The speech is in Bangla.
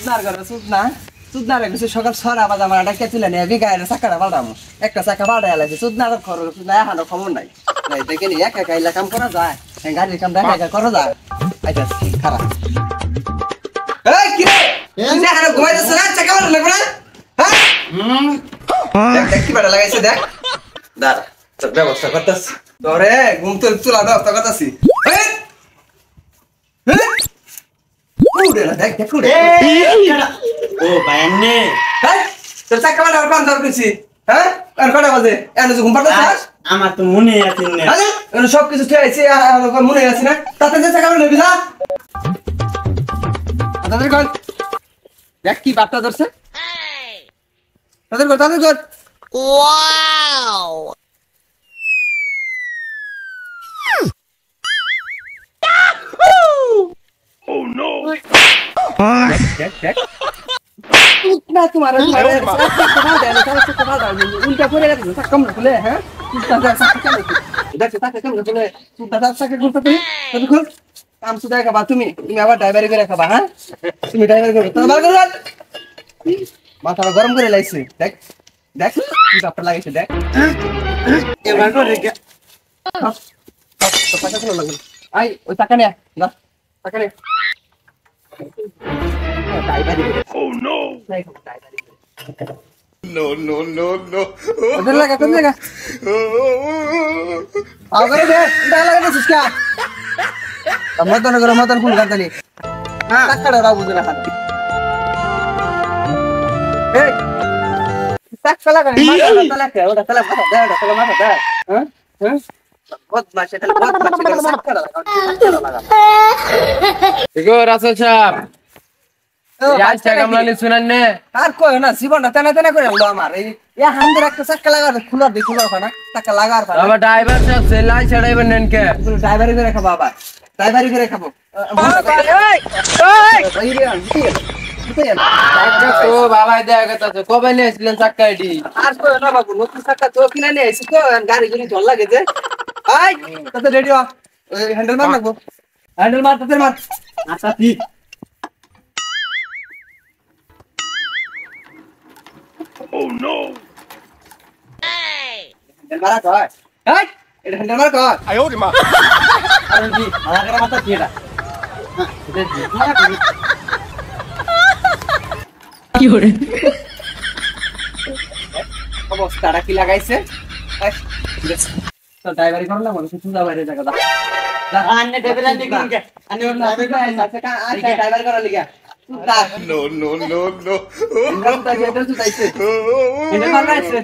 সুদনার করে সুদনা সুদনার কিছু সকাল ছড়া বাজা আমার ডাক্তার তুলে নিয়ে বিঘায় চাকাটা পাল্টামো একটা চাকা পাল্টাই লাগছে সুদনার খরচ সুদনা এখনো খবর নাই দেখে নি একা একা কাম করা যায় গাড়ির কাম দেখা একা করা যায় আচ্ছা খারাপ এই কি রে তুই এখনো ঘুমাইতেছ না চাকা পাল্টা লাগবে না হ্যাঁ দেখ কি বাড়া লাগাইছে দেখ দাঁড়া তোর ব্যবস্থা করতেছি তোরে ঘুম তোলা ব্যবস্থা করতেছি দেখ দেখ ও বাইনে তোর চাকা বাড়া আর কাম করছি হ্যাঁ আর কটা বাজে এনে ঘুম পাড়তেছিস আমার তো মনে আছে না আরে এনে সব কিছু ঠিক আছে আর মনে আছে না তাতে যে চাকা বাড়া নিবি না তাদের কর দেখ কি বার্তা ধরছে তাদের কর ওয়াও Oh no! Check. ना तुम्हारा उल्टा पूरे कम खुले हैं काम सुधार का बात तुम्हें आवाज ड्राइवर করে রাখবা হ্যাঁ তুমি ড্রাইভার করো তো বার করো মাথা গরম করে লাইছে দেখ দেখ কি ব্যাপার লাগাইছে দেখ এবার করে রে তো টাকা কেন লাগবে আই ওই টাকা নে না টাকা নে Oh no! No. उधर लगा अगर दे डाला ना उसका मतन फोन करता नहीं हां टक्कर राव उधर हाथ ए टक्कर लगा तला माथा हां बहुत माशे टक्कर लगा देखो रासो साहब यार चाकमलानी सुनने আর কই না জীবনটা তেনা করে আনলো আমার এই হান্দের একটা চাকা লাগা খুলা দে খুলা না টাকা লাগার পর বাবা ড্রাইভার সাহেব সেলাই ছড়াইবেন নেন কে ড্রাইভারি করে খাবো বাবা ড্রাইভারি করে খাবো তো বাবা দেখা গেছে কবে নিয়ে আসলেন চাকা এডি আর কই না বাবু নতুন চাকা তো কিনা নিয়ে আইছি তো গাড়ি গুলি জল লাগে যে আই তাতে রেডি হ হ্যান্ডেল মার লাগবো হ্যান্ডেল মার তাতে মার আচ্ছা ঠিক Oh no! Hey! Mara koi. Hey! Itu hendak mara koi. Ayo di ma. Ayo di. Mara kara mata tiada. Itu di. Kiore. Kamu sekarang kila guys ya? So driver ini kalau mau sudah bayar jaga dah. अन्य ड्राइवर ने कौन के अन्य driver kalau lihat. No. Enggak, kita jadi itu. Ini mana sih?